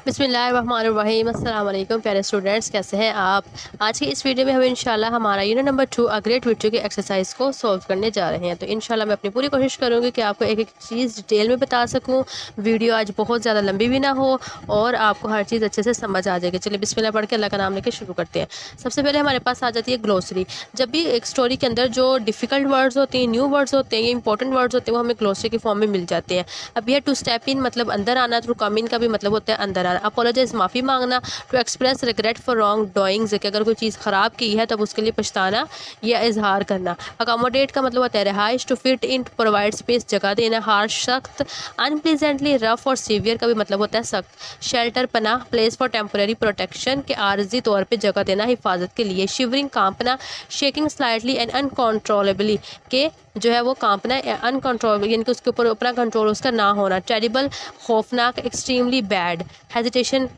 बिस्मिल्लाहिर्रहमानिर्रहीम। अस्सलाम वालेकुम प्यारे स्टूडेंट्स, कैसे हैं आप। आज की इस वीडियो में हम इंशाल्लाह हमारा unit number 2 a great video की एक्सरसाइज को सॉल्व करने जा रहे हैं। तो इंशाल्लाह मैं अपनी पूरी कोशिश करूंगी कि आपको एक एक चीज़ डिटेल में बता सकूं, वीडियो आज बहुत ज़्यादा लंबी भी ना हो और आपको हर चीज़ अच्छे से समझ आ जाएगी। चलिए बिस्मिल्लाह पढ़ के अल्लाह का नाम लेके शुरू करते हैं। सबसे पहले हमारे पास आ जाती है ग्लोसरी। जब भी एक स्टोरी के अंदर जो डिफ़िकल्ट वर्ड्स होते हैं, न्यू वर्ड्स होते हैं, इंपॉर्टेंट वर्ड्स होते हैं, वो हमें ग्लोसरी के फॉर्म में मिल जाते हैं। अब यह टू स्टेप इन मतलब अंदर आना, टू कम इन का भी मतलब होता है अंदर आना। अपोलोजाइज माफ़ी मांगना, to express regret for wrong doings कि अगर कोई चीज़ ख़राब की है तब उसके लिए पछताना या इजहार करना। अकोमोडेट का मतलब होता है रिहाइश, to fit in, to provide space जगह देना। हार्श सख्त, अनप्लीजेंटली रफ और सीवियर का भी मतलब होता है सख्त। शेल्टर पनाह, प्लेस फॉर टेम्पररी प्रोटेक्शन के आर्जी तौर पर जगह देना हिफाजत के लिए। शिवरिंग कांपना, शेकिंग स्लाइटली एंड अनकंट्रोलेबली के जो है वो कांपना अनकंट्रोलेबल यानी कि उसके ऊपर अपना कंट्रोल उसका ना होना। टेरिबल खौफनाक, एक्सट्रीमली बैड। हेजिटेशन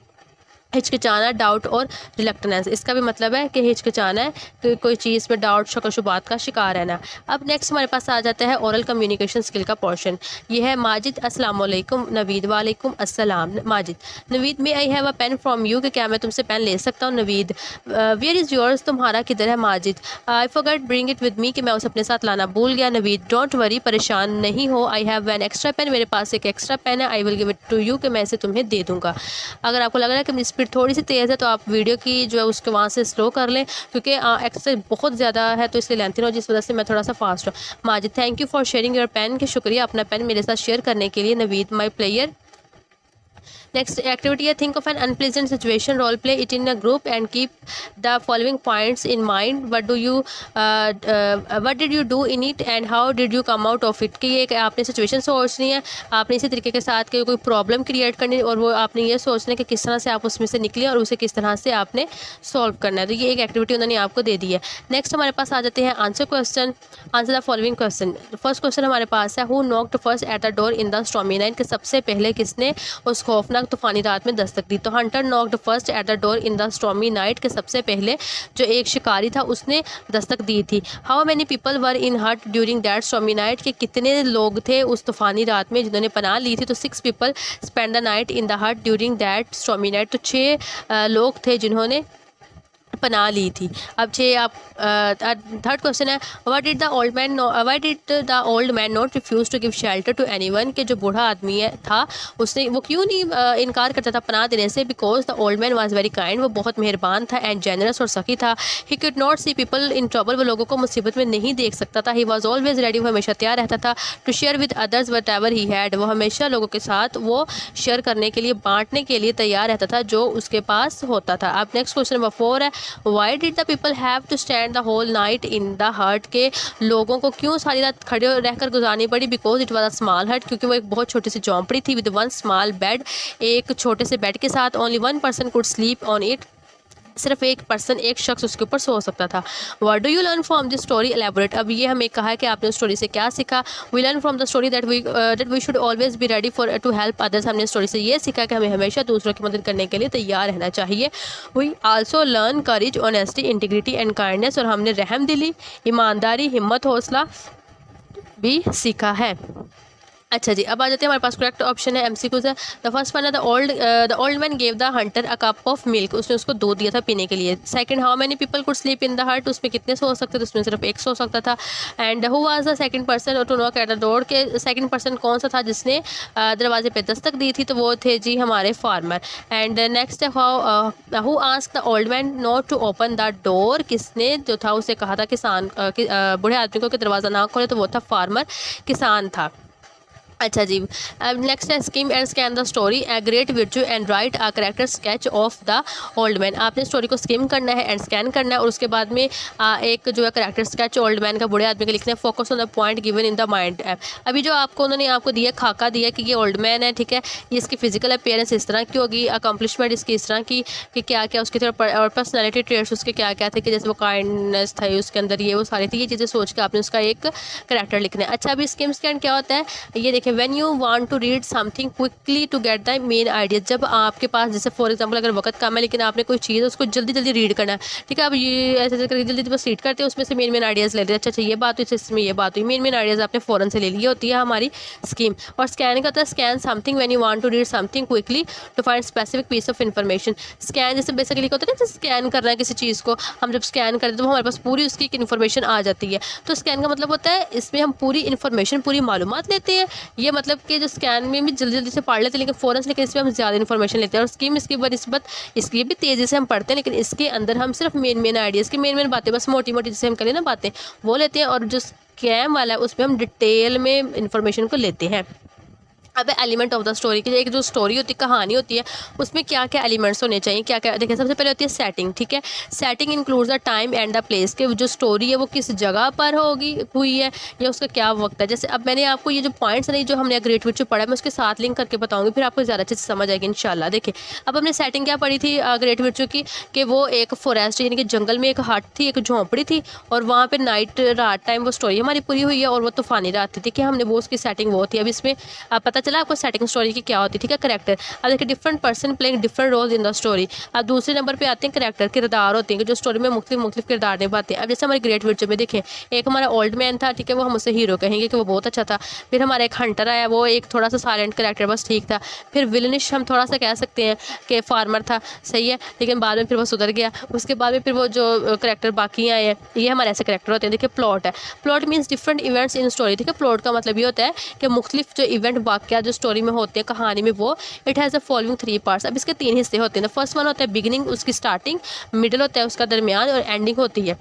हिचकिचाना, डाउट और रिलक्टेंस, इसका भी मतलब है कि हिचकिचाना है कि कोई चीज़ में डाउट शक शुबात का शिकार रहना। अब नेक्स्ट हमारे पास आ जाता है ओरल कम्युनिकेशन स्किल का पोर्शन। ये है माजिद अस्सलाम वालेकुम, नवीद वालेकुम अस्सलाम। माजिद, नवीद में I have a pen from you कि क्या मैं तुमसे पेन ले सकता हूँ। नवीद, वेयर इज़ योर्स, तुम्हारा किधर है। Majid, I forgot bring it with me कि मैं उसे अपने साथ लाना भूल गया। नवीद, डोंट वरी, परेशान नहीं हो, I have an extra pen, मेरे पास एक एक्स्ट्रा पेन है, I will give it to you कि मैं इसे तुम्हें दे दूँगा। अगर आपको लग रहा है कि स्पीड थोड़ी सी तेज़ है तो आप वीडियो की जो है उसके वहाँ से स्लो कर लें, क्योंकि एक्सरसाइज बहुत ज़्यादा है तो इसलिए लेंथी ना हो, जिस वजह से मैं थोड़ा सा फास्ट हूँ। Majid, thank you for sharing your pen, कि शुक्रिया अपना पेन मेरे साथ शेयर करने के लिए। Naveed, my player. Next activity है think of an unpleasant situation, role play it in a group and keep the following points in mind. What did you do in it and how did you come out of it. कि ये आपने situation सोचनी है, आपने इसी तरीके के साथ कोई प्रॉब्लम क्रिएट करनी है और वो आपने ये सोचना है कि किस तरह से आप उसमें से निकले और उसे किस तरह से आपने सॉल्व करना है। तो ये एक एक्टिविटी उन्होंने आपको दे दी है। नेक्स्ट हमारे पास आ जाते हैं answer question. Answer the following question. First question हमारे पास है who knocked first eight the door in the stormy night, कि सबसे पहले किसने उस खौफनाक तूफानी रात में दस्तक दी। तो Hunter knocked first eight the door in the stormy night, के सबसे पहले जो एक शिकारी था उसने दस्तक दी थी। हाउ मैनी पीपल वर इन हट ड्यूरिंग दैट स्टॉर्मी नाइट, के कितने लोग थे उस तूफानी रात में जिन्होंने पनाह ली थी। तो 6 people spend the night in the हट ड्यूरिंग दैट स्टॉर्मी नाइट, तो 6 लोग थे जिन्होंने पनाह ली थी। अब आप थर्ड क्वेश्चन है what did the old man not refuse to give shelter to anyone, के जो बूढ़ा आदमी था उसने वो क्यों नहीं इनकार करता था पनाह देने से। Because the old man was very kind, वो बहुत मेहरबान था, एंड जेनरस और सखी था। He could not see people in trouble, वो लोगों को मुसीबत में नहीं देख सकता था। ही वॉज ऑलवेज रेडी, वो हमेशा तैयार रहता था। To share with others whatever he had, वो हमेशा लोगों के साथ वो शेयर करने के लिए, बांटने के लिए तैयार रहता था जो उसके पास होता था। अब नेक्स्ट क्वेश्चन नंबर 4 है why did the people have to stand the whole night in the hut, के लोगों को क्यों सारी रात खड़े रहकर गुजारनी पड़ी। Because it was a small हट, क्योंकि वो एक बहुत छोटी सी झोंपड़ी थी। विद वन स्मॉल बेड, एक छोटे से बेड के साथ। Only one person could sleep on it, सिर्फ एक शख्स उसके ऊपर सो सकता था। What do you learn from this story, elaborate. अब ये हमें कहा है कि आपने स्टोरी से क्या सीखा। We learn from the story that we should always be ready for to help others, हमने स्टोरी से ये सीखा कि हमें हमेशा दूसरों की मदद करने के लिए तैयार रहना चाहिए। We also learn courage, honesty, integrity and kindness, और हमने रहम दिली, ईमानदारी, हिम्मत, हौसला भी सीखा है। अच्छा जी, अब आ जाते हैं हमारे पास करेक्ट ऑप्शन है एमसीक्यूज है। द फर्स्ट वन है the old man gave the Hunter a cup of milk, उसने उसको दूध दिया था पीने के लिए। Second, how many people could sleep in the हट, उसमें कितने सो सकते थे, उसमें सिर्फ एक सो सकता था। And who was the second person to knock at the door, के सेकंड पर्सन कौन सा था जिसने दरवाजे पे दस्तक दी थी। तो वो थे जी हमारे फार्मर। एंड नेक्स्ट है who asked the old man not to open the door, किसने जो था उसे कहा था बूढ़े आदमी को कि दरवाज़ा ना खोले, तो वो था फार्मर, किसान था। अच्छा जी, अब नेक्स्ट है scheme and scan the story, a great विर्चू and right a character sketch of the old man. आपने स्टोरी को स्कीम करना है एंड स्कैन करना है और उसके बाद में एक जो है करेक्टर स्केच ओल्ड मैन का, बूढ़े आदमी का लिखना है। Focus on the point given in the mind app. अभी जो उन्होंने आपको दिया खाका दिया कि ये ओल्ड मैन है, ठीक है, ये इसकी फिजिकल अपीयरेंस इस तरह की होगी, अकम्पलिशमेंट इसकी इस तरह की कि क्या क्या उसकी तरफ, और पर्सनैलिटी ट्रेट्स उसके क्या क्या थे, कि जैसे वो काइंडनेस था उसके अंदर, ये वो सारी थी, ये चीज़ें सोच के आपने उसका एक करेक्टर लिखना है। अच्छा, अभी स्कीम स्कैन क्या होता है ये देखें। देखें when you want to read something quickly to get the main idea, जब आपके पास जैसे फॉर एग्जांपल अगर वक्त कम है लेकिन आपने कोई चीज़ उसको जल्दी जल्दी रीड करना है, ठीक है, अब ये ऐसे ऐसे करके जल्दी बस रीड करते हैं, उसमें से मेन मेन आइडियाज़ लेते हैं, अच्छा अच्छा ये बात हुई, इसमें ये बात हुई, मेन मेन आइडियाज़ आपने फ़ौरन से ले लिए, होती है हमारी स्कीम। और स्कैन का होता है scan something when you want to read something quickly to find specific piece of information. Scan जैसे बेसिकली होता है ना, स्कैन करना है किसी चीज़ को, हम जब स्कैन करते हैं तो हमारे पास पूरी उसकी इन्फॉर्मेशन आ जाती है। तो स्कैन का मतलब होता है इसमें हम पूरी इन्फॉर्मेशन, पूरी मालूमात लेते हैं। ये मतलब कि जो स्कैन में भी जल्दी जल्दी से पढ़ लेते हैं लेकिन फ़ौरन से, लेकिन इसमें हम ज़्यादा इन्फॉर्मेशन लेते हैं। और स्कीम इसकी बनिस्बत इसकी भी तेज़ी से हम पढ़ते हैं, लेकिन इसके अंदर हम सिर्फ मेन मेन आइडियाज़ की मेन मेन बातें, बस मोटी मोटी जैसे हम करें ना बातें, वो लेते हैं। और जो स्कैम वाला है उसमें हम डिटेल में इन्फॉर्मेशन को लेते हैं। अब एलिमेंट ऑफ द स्टोरी की एक जो स्टोरी होती है, कहानी होती है, उसमें क्या क्या एलिमेंट्स होने चाहिए, क्या क्या देखिए। सबसे पहले होती है सेटिंग, ठीक है। Setting includes the time and the place, के जो स्टोरी है वो किस जगह पर हुई है या उसका क्या वक्त है। जैसे अब मैंने आपको ये जो पॉइंट्स नहीं जो हमने ग्रेट विच पढ़ा है, मैं उसके साथ लिंक करके बताऊंगी, फिर आपको ज़्यादा अच्छे से समझ आएगी इंशाल्लाह। देखिए अब हमने सेटिंग क्या पढ़ी थी ग्रेट विच की, कि वो एक फॉरेस्ट यानी कि जंगल में एक हट थी, एक झोंपड़ी थी, और वहाँ पर नाइट रात टाइम वो स्टोरी हमारी पूरी हुई है, और वो तूफानी रात थी, ठीक है। हमने वो उसकी सेटिंग वो थी। अब इसमें पता चला आपको सेटिंग स्टोरी की क्या होती है, ठीक है। करेक्टर, अब देखिए different person playing different roles in the story. अब दूसरे नंबर पे आते हैं करेक्टर, किरदार होते हैं जो स्टोरी में मुख्तलिफ किरदार निभाते हैं। अब जैसे हमारे ग्रेट विच में देखें, एक हमारा ओल्ड मैन था, ठीक है, वो हम उसे हीरो कहेंगे कि वो बहुत अच्छा था। फिर हमारा एक हंटर आया, वो एक थोड़ा सा साइलेंट करेक्टर, बस ठीक था। फिर विलनिश हम थोड़ा सा कह सकते हैं कि फार्मर था, सही है, लेकिन बाद में फिर वो सुधर गया। उसके बाद में फिर वो जो करेक्टर बाकी आए हैं, ये हमारे ऐसे करेक्टर होते हैं। देखिए प्लॉट है, plot means different events in story, ठीक है। प्लॉट का मतलब ये होता है कि मुख्तलिफ जो इवेंट वाक़या जो स्टोरी में होते हैं, कहानी में, वो it has the following 3 parts. अब इसके 3 हिस्से होते हैं। फर्स्ट वन होता है बिगिनिंग, उसकी स्टार्टिंग, मिडिल होता है उसका दरमियान, और एंडिंग होती है।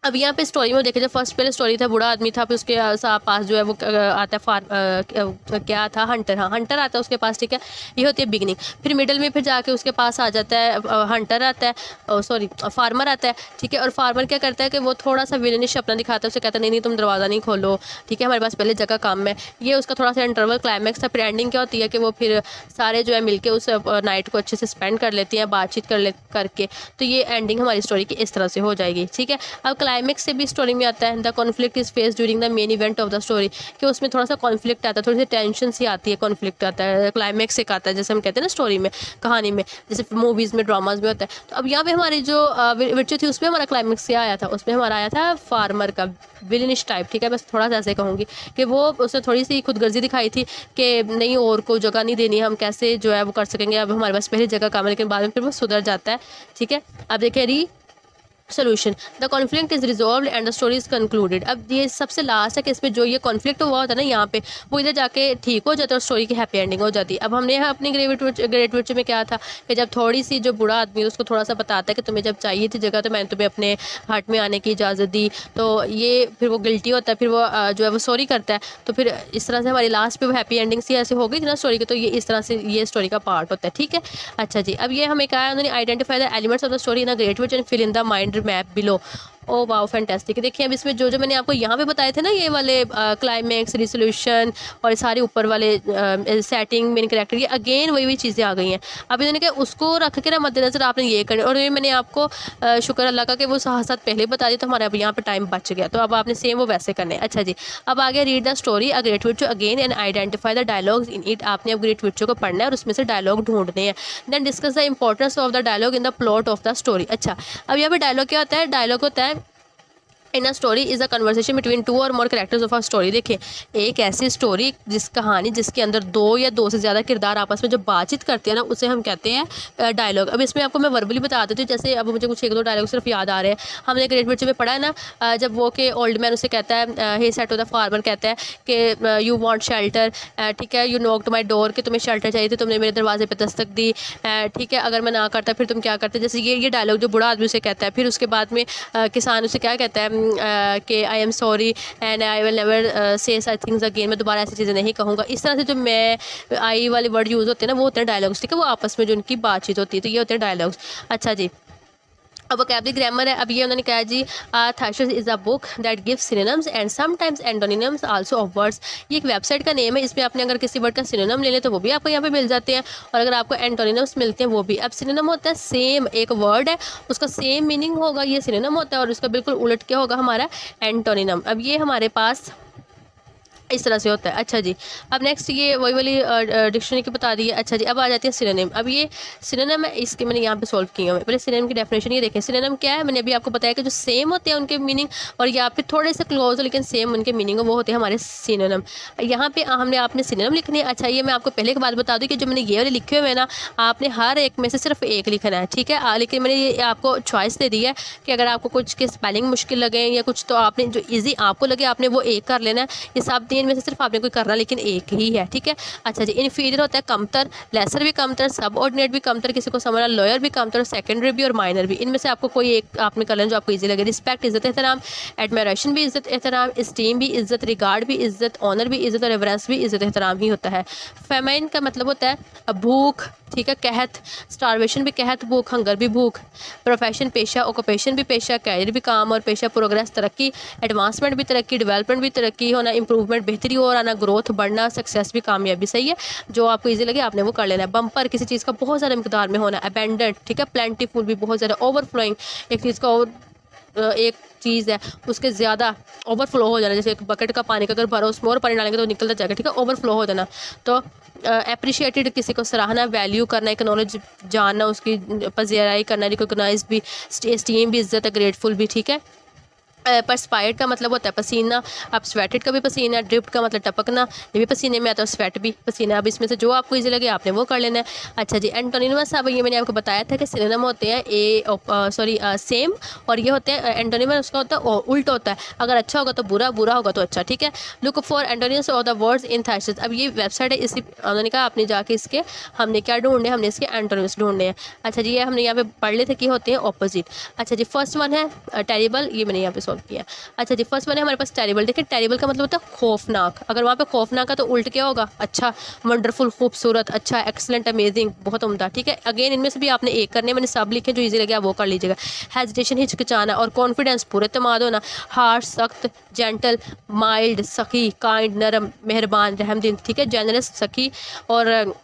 अब यहाँ पे स्टोरी में देखे, जब फर्स्ट पहले स्टोरी था, बूढ़ा आदमी था, फिर उसके पास जो है वो आता है क्या था, हंटर, हाँ हंटर आता है उसके पास, ठीक है, ये होती है बिगनिंग। फिर मिडल में फिर जाके उसके पास आ जाता है हंटर आता है, सॉरी फार्मर आता है, ठीक है। और फार्मर क्या करता है कि वो थोड़ा सा विलनिश अपना दिखाता है, उसे कहता है नहीं नहीं तुम दरवाज़ा नहीं खोलो, ठीक है, हमारे पास पहले जगह कम है। ये उसका थोड़ा सा इंटरवल क्लाइमैक्स था। फिर एंडिंग क्या होती है कि वो फिर सारे जो है मिलके उस नाइट को अच्छे से स्पेंड कर लेती हैं, बातचीत करके। तो ये एंडिंग हमारी स्टोरी की इस तरह से हो जाएगी, ठीक है। अब क्लाइमैक्स से भी स्टोरी में आता है the conflict is face during the main event of the story, कि उसमें थोड़ा सा कॉन्फ्लिक्ट आता है, थोड़ी सी टेंशन सी आती है, कॉन्फ्लिक्ट आता है, क्लाइमैक्स एक आता है, जैसे हम कहते हैं ना स्टोरी में, कहानी में, जैसे मूवीज़ में, ड्रामाज में होता है। तो अब यहाँ पे हमारी जो विर्चू थी उसमें हमारा क्लाइमैक्स क्या आया था, उसमें हमारा आया था फार्मर का विलनिश टाइप, ठीक है। बस थोड़ा सा ऐसे कहूँगी कि वो उसने थोड़ी सी खुदगर्जी दिखाई थी कि नहीं और को जगह नहीं देनी, हम कैसे जो है वो कर सकेंगे, अब हमारे पास पहले जगह कम है, लेकिन बाद में फिर वो सुधर जाता है, ठीक है। अब देखिए solution, the conflict is resolve and the story is concluded. अब ये सबसे लास्ट है कि इसमें जो ये कॉन्फ्लिक्ट हुआ होता है ना यहाँ पे, वो इधर जाके ठीक हो जाता है और स्टोरी की हैप्पी एंडिंग हो जाती है। अब हमने यहाँ अपनी ग्रेट विच में क्या था कि जब थोड़ी सी जो बूढ़ा आदमी उसको थोड़ा सा बताता है कि तुम्हें जब चाहिए थी जगह तो मैंने तुम्हें अपने हट में आने की इजाज़त दी, तो ये फिर वो गिल्टी होता है, फिर वो जो है वो सॉरी करता है। तो फिर इस तरह से हमारी लास्ट पे वो हैप्पी एंडिंग सी ऐसे हो गई थी ना स्टोरी की, तो ये इस तरह से ये स्टोरी का पार्ट होता है, ठीक है। अच्छा जी, अब ये हमें कहा है उन्होंने identify the elements of the story in the great which and fill in the mind map below. Oh wow fantastic. देखिए अब इसमें जो जो मैंने आपको यहाँ पे बताए थे ना, ये वाले क्लाइमैक्स, रिसोल्यूशन और सारे ऊपर वाले सेटिंग, मेन कैरेक्टर, ये अगेन वही वही चीज़ें आ गई हैं। अब इन्होंने कहा उसको रख के ना मद्देनजर आपने ये करना, और ये मैंने आपको शुक्र अल्लाह का कि वो साथ पहले बता दिया, तो हमारे अब यहाँ पे टाइम बच गया, तो अब आपने सेम वो वैसे करने। अच्छा जी, अब आगे read the story a great which again and identify the dialogues in it. आपने अब ग्रेट विच को पढ़ना है और उसमें से डायलॉग ढूंढने हैं। Then discuss the importance of the dialogue in the plot of the story. अच्छा, अब यहाँ पे डायलॉग क्या होता है, डायलॉग होता है in a story is a conversation between 2 और more characters of a story. देखिए एक ऐसी स्टोरी जिस कहानी जिसके अंदर 2 या 2 से ज़्यादा किरदार आपस में जो बातचीत करते हैं ना, उसे हम कहते हैं डायलॉग। अब इसमें आपको मैं वर्बली बता देती हूँ, जैसे अब मुझे कुछ 1-2 डायलॉग सिर्फ याद आ रहे हैं। हमने ग्रेट विच में पढ़ा है ना, जब वो के ओल्ड मैन उसे कहता है, he said to the farmer, कहता है कि यू वांट शेल्टर, ठीक है, you knock to my door, कि तुम्हें शेल्टर चाहिए थी, तुमने मेरे दरवाजे पर दस्तक दी, ठीक है, अगर मैं ना करता फिर तुम क्या करते। जैसे ये डायलॉग जो बूढ़ा आदमी उसे कहता है। फिर उसके बाद में किसान उसे क्या कहता है कि I am sorry and I will never say such things again, मैं दोबारा ऐसी चीज़ें नहीं कहूँगा। इस तरह से जो मैं आई वाले वर्ड यूज़ होते हैं ना, वो होते हैं डायलॉग्स, ठीक है, वो आपस में जो उनकी बातचीत होती है, तो ये होते हैं डायलॉग्स। अच्छा जी, अब वोकैबुलरी ग्रामर है। अब ये उन्होंने कहा जी thesaurus is a book that gives synonyms and sometimes antonyms also of words. ये एक वेबसाइट का नेम है, इसमें आपने अगर किसी वर्ड का सिनोनिम ले लें तो वो भी आपको यहाँ पे मिल जाते हैं, और अगर आपको एंटोनिम्स मिलते हैं वो भी। अब सिनोनिम होता है सेम एक वर्ड है, उसका सेम मीनिंग होगा, ये सिनोनिम होता है, और उसका बिल्कुल उलट क्या होगा हमारा एंटोनिम। अब ये हमारे पास इस तरह से होता है। अच्छा जी, अब नेक्स्ट ये वही वाली डिक्शनरी की बता दी है। अच्छा जी, अब आ जाती है सिनोनिम। अब ये सिनोनिम है, इसके मैंने यहाँ पे सॉल्व किया है। पहले सिनोनिम की डेफिनेशन ये देखें। सिनोनिम क्या है, मैंने अभी आपको बताया कि जो सेम होते हैं उनके मीनिंग और या फिर थोड़े से क्लोज हो लेकिन सेम उनके मीनिंग हो, वो होते हैं हमारे सिनोनिम। यहाँ पे हमने आपने सिनोनिम लिखनी है। अच्छा, ये मैं आपको पहले की बात बता दूँ कि जो मैंने ये वाले लिखे हुए हैं ना, आपने हर एक में से सिर्फ एक लिखना है, ठीक है। लेकिन मैंने ये आपको चॉइस दे दी है कि अगर आपको कुछ के स्पेलिंग मुश्किल लगे या कुछ, तो आपने जो ईजी आपको लगे आपने वो एक कर लेना है। ये सब तीन में से सिर्फ आपने कोई करना लेकिन एक ही है, ठीक है। अच्छा जी, इन्फीरियर होता है कमतर, लेसर भी कमतर, सब ऑर्डिनेट भी कमतर, किसी को समझना, लोअर भी कमतर, सेकेंडरी भी और माइनर भी। इनमें से आपको कोई एक आपने कर लेना जो आपको ईजी लगे। रिस्पेक्ट इज्जत एहतराम, एडमिरेशन भी इज्जत एहतराम, स्टीम भी इज्जत, रिगार्ड भी इज्जत, ऑनर भी इज्जत और रेवरेंस भी इज्जत एहतराम ही होता है। फेमाइन का मतलब होता है भूख, ठीक है, कहत, स्टारवेशन भी कहत, भूख, हंगर भी भूख। प्रोफेशन पेशा, ऑक्यूपेशन भी पेशा, कैरियर भी काम और पेशा, प्रोग्रेस तरक्की, एडवांसमेंट भी तरक्की, डेवलपमेंट भी तरक्की होना, इंप्रूवमेंट बेहतरी और आना, ग्रोथ बढ़ना, सक्सेस भी कामयाबी। सही है, जो आपको इजी लगे आपने वो कर लेना है। बम्पर किसी चीज़ का बहुत ज़्यादा मिकदार में होना। अबेंडेंट, ठीक है, प्लेंटीफुल भी बहुत ज़्यादा। ओवरफ्लोइंग एक चीज़ का एक चीज़ है उसके ज़्यादा ओवरफ्लो हो जाना, जैसे एक बकेट का पानी का अगर भरो उसमें और पानी डालेंगे तो निकलता जाएगा, ठीक है, ओवरफ्लो हो जाना। तो अप्रिशिएटेड किसी को सराहना, वैल्यू करना, एक्नॉलेज जानना, उसकी पज़िराई करना, रिकोगनाइज भी, स्टीम भी इज्जत है, ग्रेटफुल भी, ठीक है। परस्पायर्ड का मतलब होता है पसीना। अब स्वेटेड का भी पसीना, ड्रिप्ट का मतलब टपकना, ये भी पसीने में आता है, स्वेट भी पसीना। अब इसमें से जो आपको इजी लगे आपने वो कर लेना है। अच्छा जी, एंटोनिमस, अब ये मैंने आपको बताया था कि सिनोनिम होते हैं सेम, और ये होते हैं एंटोनिमस, उसका होता है उल्टा होता है। अगर अच्छा होगा तो बुरा, बुरा होगा तो अच्छा, ठीक है। Look for antonyms of the words in thesis. अब ये वेबसाइट है, इसी उन्होंने कहा आपने जाके इसके हमने क्या ढूंढने, हमने इसके एंटोनिमस ढूंढने हैं। अच्छा जी, ये हमने यहाँ पे पढ़ लेते कि होते हैं ऑपोजिट। अच्छा जी, फर्स्ट वन है टेरिबल, ये मैंने यहाँ पे किया। अच्छा जी, फर्स्ट वन है हमारे पास टेरिबल। देखिए टेरिबल का मतलब होता है खौफनाक। अगर वहाँ पे खौफनाक है तो उल्ट क्या होगा, अच्छा, वंडरफुल, खूबसूरत, अच्छा, एक्सलेंट, अमेजिंग, बहुत उम्दा, ठीक है। अगेन इनमें से भी आपने एक करने, मैंने सब लिखे, जो इजी लगे आप वो कर लीजिएगा। हेजिटेशन हिचकिचाना और कॉन्फिडेंस पूरे तमाद होना। हार्श सख्त, जेंटल, माइल्ड, सखी, काइंड नरम, मेहरबान, रहमदिल, ठीक है, जेनरस सखी, और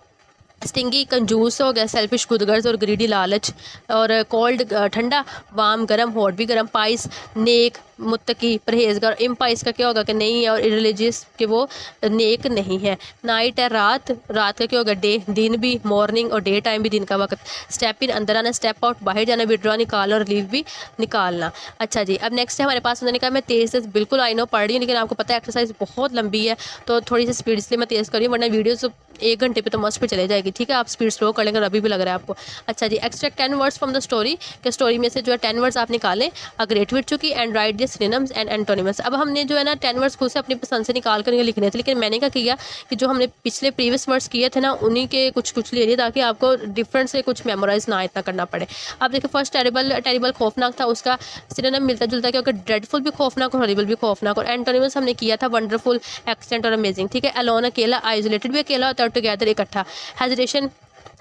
स्टिंगी कंजूस हो गया, सेल्फिश खुदगर्ज और ग्रीडी लालच, और कोल्ड ठंडा, वाम गर्म, हॉट भी गर्म, पाइस नेक, मुत्तकी, परहेजगार। इम्पाइस का क्या होगा कि नहीं है, और रिलीजियस कि वो नेक नहीं है। नाइट है रात, रात का क्या होगा डे, दिन भी, मॉर्निंग और डे टाइम भी दिन का वक्त। स्टेप इन अंदर आना, स्टेप आउट बाहर जाना, विड्रॉ निकालना और लीव भी निकालना। अच्छा जी, अब नेक्स्ट है हमारे पास, उन्होंने कहा मैं तेज़ बिल्कुल आई नो पढ़ रही हूँ लेकिन आपको पता है एक्सरसाइज बहुत लंबी है तो थोड़ी सी स्पीड इसलिए मैं तेज़ कर रही हूँ, वरना वीडियो 1 घंटे पे तो मस्त पे चले जाएगी, ठीक है। आप स्पीड स्लो कर लेंगे, अभी भी लग रहा है आपको। अच्छा जी, extract 10 words from the story, के स्टोरी में से जो है 10 वर्ड्स आप निकालें, अ ग्रेट विद चुकी, and write the synonyms and antonyms. अब हमने जो है ना 10 वर्ड्स खुद से अपनी पसंद से निकाल कर लिखने थे, लेकिन मैंने क्या किया कि जो हमने पिछले प्रीवियस वर्ड्स किए थे ना उन्हीं के कुछ ले लिए, ताकि आपको डिफरेंट से कुछ मेमोराइज ना इतना करना पड़े। अब देखिए फर्स्ट टेरिबल खौफनाक था, उसका सिनोनिम मिलता जुलता, क्योंकि ड्रेडफुल भी खौफनाक और हॉरिबल भी खौफनाक, और एंटोनिम्स हमने किया था वंडरफुल, एक्सेंट और अमेजिंग, ठीक है। अलोन अकेला, आइसोलेटेड भी अकेला होता है, और टुगेदर इकट्ठा। हेजिटेशन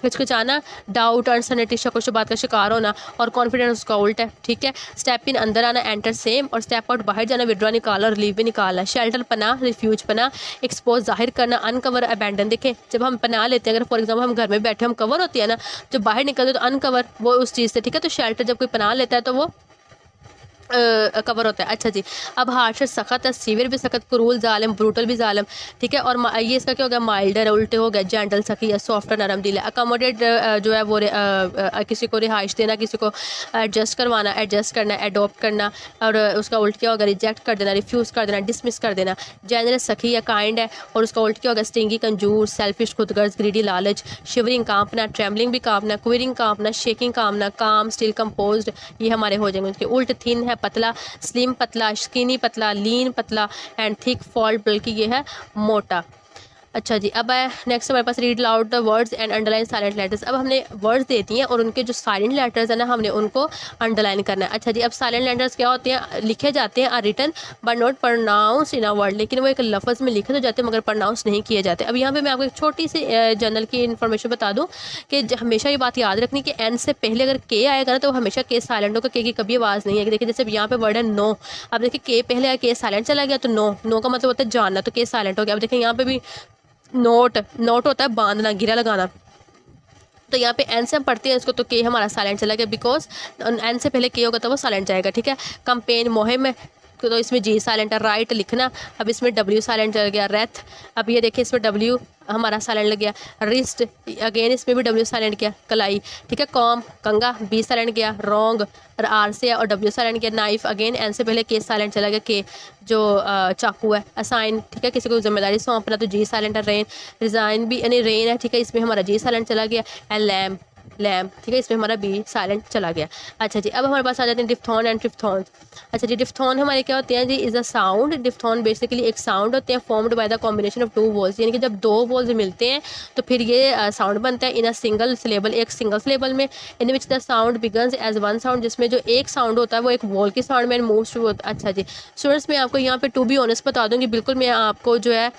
हिचकिचाना, डाउट, अनसर्टेनिटी, शक व शुबहात का शिकार होना, और कॉन्फिडेंस उसका उल्ट है, ठीक है। स्टेप इन अंदर आना, एंटर सेम, और स्टेप आउट बाहर जाना, विड्रॉ निकालना और लीव भी निकालना। शेल्टर पनाह, रिफ्यूज पनाह, एक्सपोज जाहिर करना, अनकवर अबैंडन। देखें जब हम पनाह लेते हैं, अगर फॉर एग्जाम्पल हम घर में बैठे हम कवर होती है ना, जब बाहर निकलते तो अनकवर वो उस चीज़ से, ठीक है। तो शेल्टर जब कोई पनाह लेता है तो वो कवर होता है। अच्छा जी, अब हार्शर सख्त है, सीवियर भी सख्त, क्रूल जालिम, ब्रूटल भी जालिम, ठीक है। और ये इसका क्या हो गया, माइल्डर है, उल्टे हो गया, जेंटल सखी है, सॉफ्ट नरम दिल है। अकोमोडेट जो है वो किसी को रिहाइश देना, किसी को एडजस्ट करवाना, एडजस्ट करना, एडोप्ट करना, और उसका उल्ट क्या होगा, रिजेक्ट कर देना, रिफ्यूज़ कर देना, डिसमिस कर देना। जेनरस सखी है, काइंड है, और उसका उल्ट क्या होगा, स्टिंगी कंजूस, सेल्फिश खुदगर्ज, ग्रीडी लालच। शिवरिंग कांपना, ट्रैवलिंग भी कांपना, क्विरिंग कांपना, शेकिंग कांपना, काम स्टिल कंपोज्ड, ये हमारे हो जाएंगे। उसके उल्ट थिन है, पतला, स्लिम पतला, स्किनी पतला, लीन पतला, एंड थिक फॉल्ट, बल्कि ये है मोटा। अच्छा जी, अब नेक्स्ट हमारे पास read loud the words and underline silent letters. अब हमने वर्ड्स देती हैं और उनके जो साइलेंट लेटर्स हैं ना हमने उनको अंडरलाइन करना है। अच्छा जी, अब साइलेंट लेटर्स क्या होते हैं, लिखे जाते हैं, are written but not pronounce in a word, लेकिन वो एक लफ्ज़ में लिखे तो जाते हैं मगर प्रोनाउंस नहीं किए जाते। अब यहाँ पे मैं आपको एक छोटी सी जनरल की इन्फॉर्मेशन बता दूँ कि हमेशा ये बात याद रखनी कि एन से पहले अगर के आएगा ना तो हमेशा के साइलेंट होगा, के की कभी आवाज़ नहीं आएगी। देखिए जैसे यहाँ पे वर्ड है नो, अब देखिए के पहले आया, के साइलेंट चला गया तो नो, नो का मतलब होता है जानना, तो के साइलेंट हो गया। अब देखिए यहाँ पे भी नोट, नोट होता है बांधना, गिरा लगाना, तो यहाँ पे एन से हम पढ़ते हैं इसको तो के हमारा साइलेंट चला गया, बिकॉज एन से पहले के होगा तो वो साइलेंट जाएगा, ठीक है। कंपेन मुहिम, तो इसमें जी साइलेंट है, राइट लिखना। अब इसमें डब्ल्यू साइलेंट चल गया, रेथ। अब ये देखिए इसमें डब्ल्यू हमारा साइलेंट लग गया, रिस्ट अगेन इसमें भी डब्ल्यू साइलेंट किया, कलाई, ठीक है। कॉम कंगा, बी साइलेंट किया, रॉन्ग आर से और डब्ल्यू साइलेंट किया, नाइफ अगेन एन से पहले के साइलेंट चला गया, के जो चाकू है, असाइन, ठीक है, किसी को जिम्मेदारी सौंपना तो जी साइलेंट है, रेन रिजाइन भी यानी रेन है, ठीक है, इसमें हमारा जी साइलेंट चला गया, एंड लैम्प लैम्प, ठीक है, इसमें हमारा बी साइलेंट चला गया। अच्छा जी, अब हमारे पास आ जाते हैं डिफ्थॉन एंड ट्रिफ्थॉन। अच्छा जी, डिफ्थॉन हमारे क्या होते हैं जी, is a sound. Diphthong basically एक साउंड होते हैं formed by the combination of two vowels, यानी कि जब दो वॉल्स मिलते हैं तो फिर ये साउंड बनता है इन अ सिंगल सिलेबल, एक सिंगल सिलेबल में, in which the sound begins as one sound, जिसमें जो एक साउंड होता है वो एक वॉल की साउंड में मूव्स टू। अच्छा जी स्टूडेंट्स, मैं आपको यहाँ पे टू बी ऑनेस्ट बता दूँगी, बिल्कुल मैं आपको जो है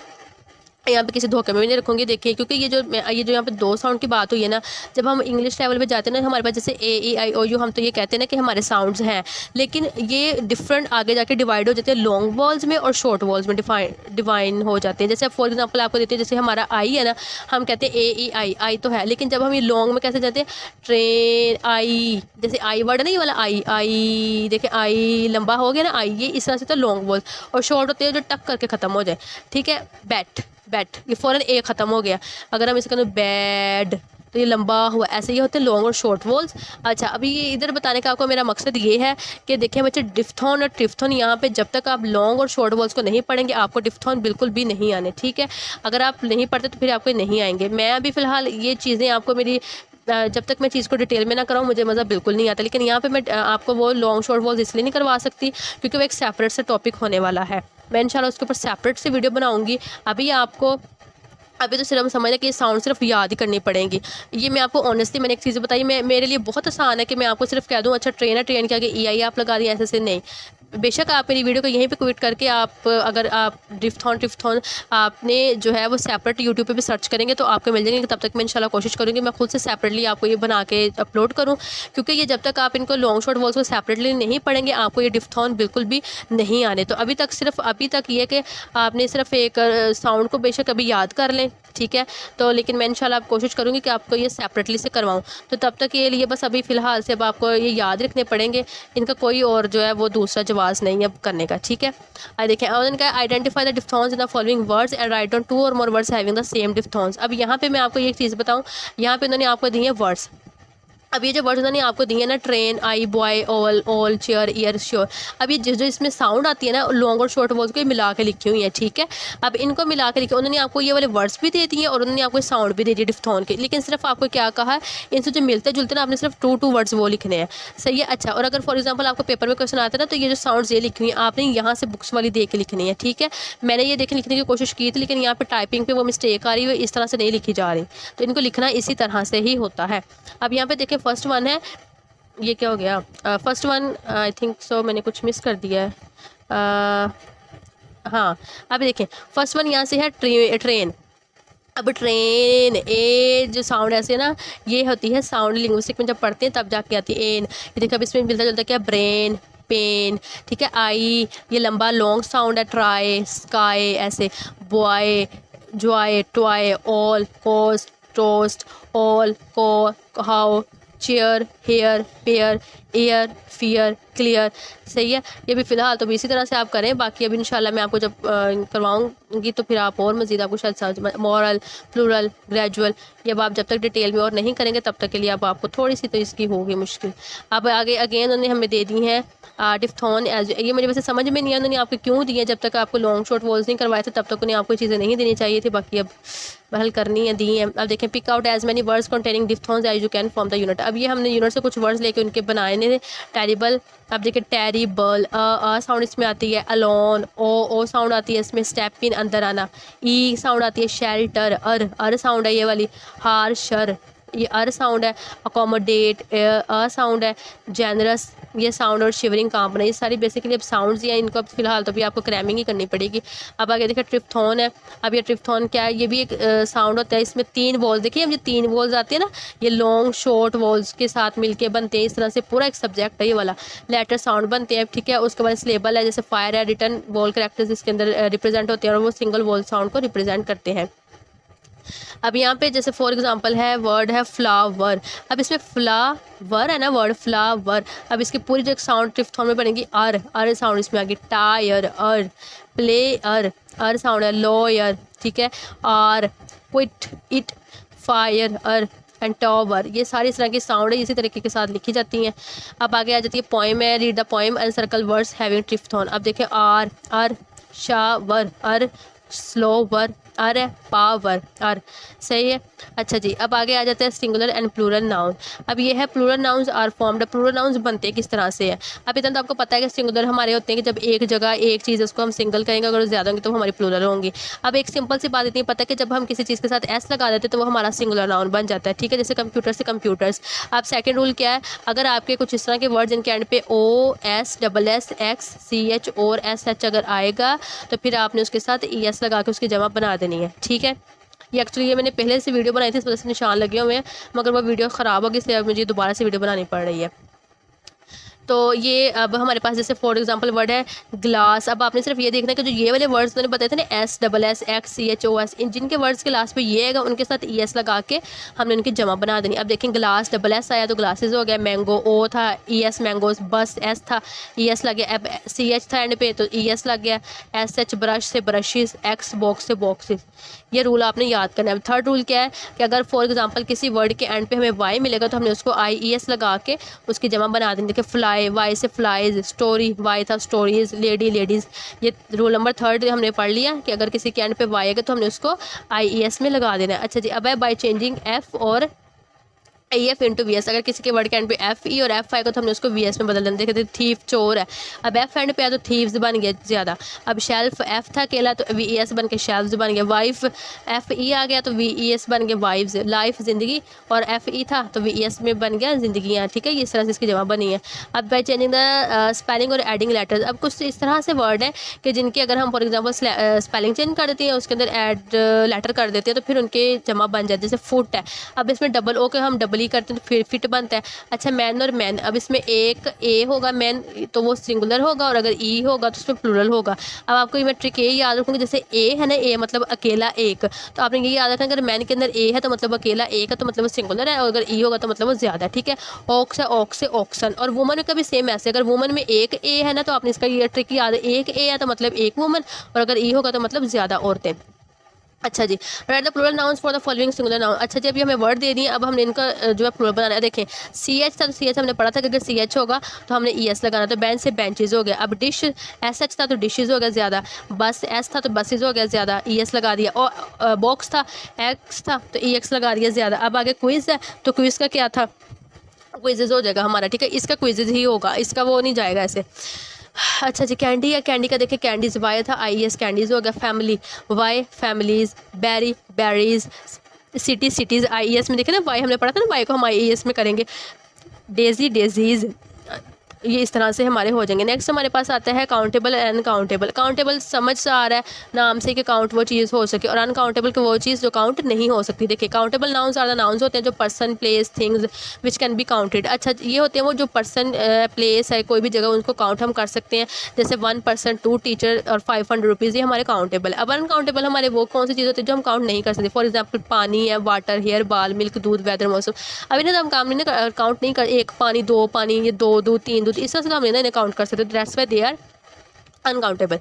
यहाँ पे किसी धोखे में भी नहीं रखूँगी। देखिए क्योंकि ये जो यहाँ पे दो साउंड की बात हुई है ना, जब हम इंग्लिश लेवल पे जाते हैं ना, हमारे पास जैसे ए ई आई ओ यू, हम तो ये कहते हैं ना कि हमारे साउंड्स हैं, लेकिन ये डिफरेंट आगे जाके डिवाइड हो जाते हैं लॉन्ग वॉल्स में और शॉर्ट वॉल्स में डिवाइन हो जाते हैं। जैसे फॉर एग्जाम्पल आपको देते हैं, जैसे हमारा आई है ना, हम कहते हैं ए ई आई, आई तो है, लेकिन जब हम ये लॉन्ग में कैसे जाते हैं, ट्रेन आई, जैसे आई वर्ड है ना ये वाला आई, आई देखिए आई लंबा हो गया ना आई, ये इस तरह से तो लॉन्ग वॉल्स, और शॉर्ट होते हैं जो टक करके ख़त्म हो जाए, ठीक है। बैट बैट ये फ़ौरन ए ख़त्म हो गया, अगर हम इसे कहते बैड तो ये लंबा हुआ, ऐसे ही होते हैं लॉन्ग और शॉर्ट वॉल्स। अच्छा, अभी ये इधर बताने का आपको मेरा मकसद ये है कि देखिए बच्चे, डिफ्थॉन और ट्रिफ्थॉन यहाँ पे जब तक आप लॉन्ग और शॉर्ट वॉल्स को नहीं पढ़ेंगे आपको डिफ्थॉन बिल्कुल भी नहीं आने, ठीक है। अगर आप नहीं पढ़ते तो फिर आपको नहीं आएंगे। मैं अभी फ़िलहाल ये चीज़ें आपको मेरी जब तक मैं चीज़ को डिटेल में ना कराऊँ मुझे मज़ा बिल्कुल नहीं आता, लेकिन यहाँ पे मैं आपको वो लॉन्ग शॉर्ट वॉल्स इसलिए नहीं करवा सकती क्योंकि वो एक सेपरेट से टॉपिक होने वाला है। मैं इंशाल्लाह उसके ऊपर सेपरेट से वीडियो बनाऊँगी। अभी तो सिर्फ हम समझ लें कि ये साउंड सिर्फ याद ही करनी पड़ेंगी। ये मैं आपको ऑनेस्टली मैंने एक चीज़ बताई, मेरे लिए बहुत आसान है कि मैं आपको सिर्फ कह दूँ अच्छा ट्रेन है, ट्रेन के आगे ई आई आप लगा दिए, ऐसे से नहीं। बेशक आप मेरी वीडियो को यहीं पे क्विट करके आप अगर आप डिफ्थॉन आपने जो है वो सेपरेट यूट्यूब पे भी सर्च करेंगे तो आपको मिल जाएंगे। तब तक मैं इंशाल्लाह कोशिश करूँगी मैं खुद से सेपरेटली आपको ये बना के अपलोड करूँ, क्योंकि ये जब तक आप इनको लॉन्ग शॉर्ट वॉल्स को सेपरेटली नहीं पढ़ेंगे आपको ये डिफ्थॉन बिल्कुल भी नहीं आने। तो अभी तक ये कि आपने सिर्फ एक साउंड को बेशक अभी याद कर लें, ठीक है। तो लेकिन मैं इंशाल्लाह आप कोशिश करूँगी कि आपको ये सेपरेटली से करवाऊँ। तो तब तक ये लिए बस अभी फ़िलहाल से अब आपको ये याद रखने पड़ेंगे, इनका कोई और जो है वो दूसरा जवाब नहीं है करने का, ठीक है। देखें उनका identify the diphthongs in the following words and write on 2 और more words having the same diphthongs. अब यहाँ पे मैं आपको ये चीज़ बताऊँ, यहाँ पे उन्होंने आपको दिए वर्ड्स। अब ये जो वर्ड्स उन्होंने आपको दिए ना, train, I, boy, all, chair, ear, sure, अब ये जो इसमें साउंड आती है ना लॉन्ग और शॉर्ट वर्ड्स को मिला के लिखी हुई है, ठीक है। अब इनको मिला के लिखे, उन्होंने आपको ये वाले वर्ड्स भी दे दिए और उन्होंने आपको साउंड भी दे दिए डिफ्थॉन के, लेकिन सिर्फ आपको क्या कहा है, इनसे जो मिलते जुलते ना आपने सिर्फ टू वर्ड्स वो लिखने हैं, सही है। अच्छा, और अगर फॉर एग्जाम्पल आपको पेपर में क्वेश्चन आता है ना, तो ये जो साउंड्स ये लिखी हुई है आपने यहाँ से बुक्स वाली दे के लिखनी है, ठीक है। मैंने ये देख लिखने की कोशिश की थी, लेकिन यहाँ पर टाइपिंग पर वो मिस्टेक आ रही है, इस तरह से नहीं लिखी जा रही, तो इनको लिखना इसी तरह से ही होता है। अब यहाँ पे देखें फर्स्ट वन है, ये क्या हो गया, first one I think so मैंने कुछ मिस कर दिया है। हाँ, अब देखें फर्स्ट वन यहाँ से है ट्रेन। अब ट्रेन ए जो साउंड ऐसे ना, ये होती है साउंड लिंग्विस्टिक में जब पढ़ते हैं तब जाके आती है एन। ये देखिए अब इसमें मिलता जुलता क्या, ब्रेन, पेन, ठीक है। आई ये लंबा लॉन्ग साउंड है, ट्राई, स्काई, ऐसे boy, joy, toy, all, coast, toast, all, को, how, chair, hair, pair, air, fear, clear, सही है। ये भी फ़िलहाल तो भी इसी तरह से आप करें, बाकी अभी इंशाल्लाह मैं आपको जब करवाऊंगी तो फिर आप और मज़ीद आपको शायद समझ, मॉरल, प्लूरल, ग्रेजुअल, ये आप जब तक डिटेल में और नहीं करेंगे तब तक के लिए अब आपको थोड़ी सी तो इसकी होगी मुश्किल। अब आगे अगेन उन्होंने हमें दे दी हैं डिफ्थॉन एज, ये मुझे वैसे समझ में नहीं आया उन्होंने आपको क्यों दिए, जब तक आपको लॉन्ग शॉर्ट वॉल्स नहीं करवाए थे तब तक उन्हें आपको चीज़ें नहीं देनी चाहिए थी, बाकी अब बहल करनी है, दी है। अब देखें pick out as many words containing diphthongs as you can from the unit. अब ये हमने यूनिट से कुछ वर्ड्स लेके उनके बनाए थे। टेरिबल, अब देखिए टेरिबल, साउंड इसमें आती है, अलोन, ओ साउंड आती है इसमें, स्टेप इन अंदर आना, ई साउंड आती है, शेल्टर, अर साउंड है ये वाली, हार, शर, ये अर साउंड है, अकोमोडेट, साउंड है, जेनरस ये साउंड, और शिवरिंग कांपना, ये सारी बेसिकली अब साउंड्स ही हैं, इनको अब फिलहाल तो भी आपको क्रैमिंग ही करनी पड़ेगी। अब आगे देखिए ट्रिफ्थॉन है। अब ये ट्रिफ्थॉन क्या है, ये भी एक साउंड होता है, इसमें 3 वॉल्स, देखिए अब ये 3 वॉल्स आती है ना, ये लॉन्ग शॉर्ट वॉल्स के साथ मिलके बनते हैं, इस तरह से पूरा एक सब्जेक्ट है ये वाला, लेटर साउंड बनते हैं, ठीक है। उसके बाद सिलेबल है, जैसे फायर है, रिटर्न वॉल करेक्टर्स इसके अंदर रिप्रेजेंट होते हैं और वो सिंगल वॉल साउंड को रिप्रेजेंट करते हैं। अब यहाँ पे जैसे फॉर एग्जांपल है वर्ड है फ्लावर। अब इसमें फ्लावर है ना वर्ड फ्लावर। अब इसकी पूरी जो साउंड ट्रिफ्थॉन में बनेगी अर साउंड इसमें आ गई। Tyre er, play er sound है। लॉयर, ठीक है। Our, quiet, fire er and tower, ये सारी इस तरह की साउंड है, इसी तरीके के साथ लिखी जाती हैं। अब आगे आ जाती है पोएम है। Read the poem and circle words having triphthong. अब देखें आर अर, शावर अर, स्लोवर अर, पावर अर, सही है। अच्छा जी, अब आगे आ जाते हैं सिंगुलर एंड प्लूरल नाउन। अब ये है plural nouns are formed. Plural nouns बनते किस तरह से है। अब इतना तो आपको पता है कि सिंगुलर हमारे होते हैं कि जब एक जगह एक चीज़ उसको हम सिंगल करेंगे, अगर ज़्यादा होंगी तो हमारी प्लूरल होंगी। अब एक सिंपल सी बात इतनी पता है कि जब हम किसी चीज़ के साथ एस लगा देते हैं तो वो हमारा सिंगुलर नाउन बन जाता है, ठीक है। जैसे कंप्यूटर से कंप्यूटर्स। अब सेकेंड रूल क्या है, अगर आपके कुछ इस तरह के वर्ड जिनके एंड पे O S double S X C H और एस एच अगर आएगा तो फिर आपने उसके साथ ई एस लगा के उसकी जमा बना देनी है, ठीक है। ये एक्चुअली ये मैंने पहले से वीडियो बनाई थी, इस वजह से निशान लगे हुए हैं, मगर वो वीडियो ख़राब हो गई, इसलिए अब मुझे दोबारा से वीडियो बनानी पड़ रही है। तो ये अब हमारे पास जैसे फॉर एग्जांपल वर्ड है ग्लास। अब आपने सिर्फ ये देखना है कि जो ये वाले वर्ड्स मैंने बताए थे ना S double S X C H O S, इन जिनके वर्ड्स के लास्ट पे ये आएगा उनके साथ ई एस लगा के हमने उनकी जमा बना देनी। अब देखें ग्लास डबल एस आया तो ग्लासेस हो गया। मैंगो ओ था ई एस मैंगोज। बस एस था ई एस लग गया। अब सी एच था एंड पे तो ई एस लग गया। एस एच ब्रश से ब्रशेस, एक्स बॉक्स से बॉक्सेस। ये रूल आपने याद करना है। थर्ड रूल क्या है कि अगर फॉर एग्जांपल किसी वर्ड के एंड पे हमें वाई मिलेगा तो हमने उसको आई ई एस लगा के उसकी जमा बना देंगे। देखिए फ्लाई, वाई से फ्लाइज। स्टोरी, वाई था स्टोरीज। Lady, ladies. ये रूल नंबर थर्ड हमने पढ़ लिया कि अगर किसी के एंड पे वाई आएगा तो हमने उसको आई ई एस में लगा देना है। अच्छा जी, अब है बाई चेंजिंग एफ और I F into V S. अगर किसी के वर्ड के एंड पे एफ ई और एफ आएगा तो हमने उसको वी एस में बदल देना। देखते थीफ चोर है। अब एफ एंड पे आया तो थीव्स बन गया ज़्यादा। अब शेल्फ एफ था अकेला तो वी ई एस बन के शेल्फ्स बन गया। वाइफ एफ ई आ गया तो वी ई एस बन गया वाइफ्स। लाइफ ज़िंदगी और एफ ई था तो वी ई एस में बन गया ज़िंदगियाँ, ठीक है। इस तरह से इसकी जवाब बनी है। अब बाई चेंजिंग द स्पेलिंग और एडिंग लेटर्स। अब कुछ इस तरह से वर्ड है कि जिनके अगर हम फॉर एग्जाम्पल स्पेलिंग चेंज कर देते हैं उसके अंदर एड लेटर कर देते हैं तो फिर उनके जमा बन जाते हैं। जैसे फुट है, अब इसमें डबल ओ के हम डबल ई करते हैं तो फिर फिट बनता है। अच्छा मैन और मैन, अब इसमें एक ए होगा मैन तो वो सिंगुलर होगा और अगर ई होगा तो उसमें प्लूरल होगा। अब आपको ये मैं ट्रिक ये याद रखूँगी, जैसे ए है ना, ए मतलब अकेला एक, तो आपने ये याद रखना अगर मैन के अंदर ए है तो मतलब अकेला एक है तो मतलब वो सिंगुलर है, और अगर ई होगा तो मतलब वो ज़्यादा, ठीक है। ऑक्स है, ऑक्स से ऑक्सन। और वुमन में कभी सेम ऐसे, अगर वुमन में एक ए है ना तो आपने इसका ये ट्रिक याद है, एक ए है तो मतलब एक वुमन और अगर ई होगा तो मतलब ज़्यादा औरतें। अच्छा जी, write the plural nouns for the following singular noun. अच्छा जी, अभी हमें वर्ड दे दिए, अब हमने इनका जो है प्लूरल बनाना है। देखें सी एच था तो सी एच हमने पढ़ा था कि अगर सी एच होगा तो हमने ई एस लगाना, तो बेंच से बेंचेज हो गया। अब डिश एस एच था तो डिशेज हो गया ज़्यादा। बस एस था तो बसेज हो गया ज़्यादा, ई एस लगा दिया। और बॉक्स था एक्स था तो ई एक्स लगा दिया ज़्यादा। अब आगे क्विज़ है तो क्विज़ का क्या था, क्विजेज हो जाएगा हमारा, ठीक है। इसका क्विजेज ही होगा, इसका वो नहीं जाएगा ऐसे। अच्छा जी, कैंडी है, कैंडी का देखिए कैंडीज वाई था आई एस कैंडीज हो गया। Family Y families. Berry berries. City cities I S में देखे ना, वाई हमने पढ़ा था ना, वाई को हम आई एस में करेंगे। डेजी डेजीज, ये इस तरह से हमारे हो जाएंगे। नेक्स्ट हमारे पास आता है काउंटेबल एंड अनकाउंटेबल। काउंटेबल समझ से आ रहा है नाम से कि काउंट वो चीज़ हो सके, और अनकाउंटेबल की वो चीज़ जो काउंट नहीं हो सकती। देखिए countable nouns are the nouns होते हैं जो person place things which can be counted. अच्छा ये होते हैं वो जो पर्सन प्लेस है कोई भी जगह उनको काउंट हम कर सकते हैं, जैसे 1 पर्सन 2 टीचर और 500 रुपीज़, ये हमारे काउंटेबल। अब अनकाउंटेबल हमारे वो कौन सी चीज़ होती है जो हम काउंट नहीं कर सकते। फॉर एग्जाम्पल पानी है, वाटर, हेयर बाल, मिल्क, दूध, वेदर, मौसम। अभी ना हम काम नहीं काउंट नहीं कर, एक पानी, दो पानी, ये दो दूध, तीन दूध, इस तरह से हम नहीं काउंट कर सकते। That's why they are uncountable.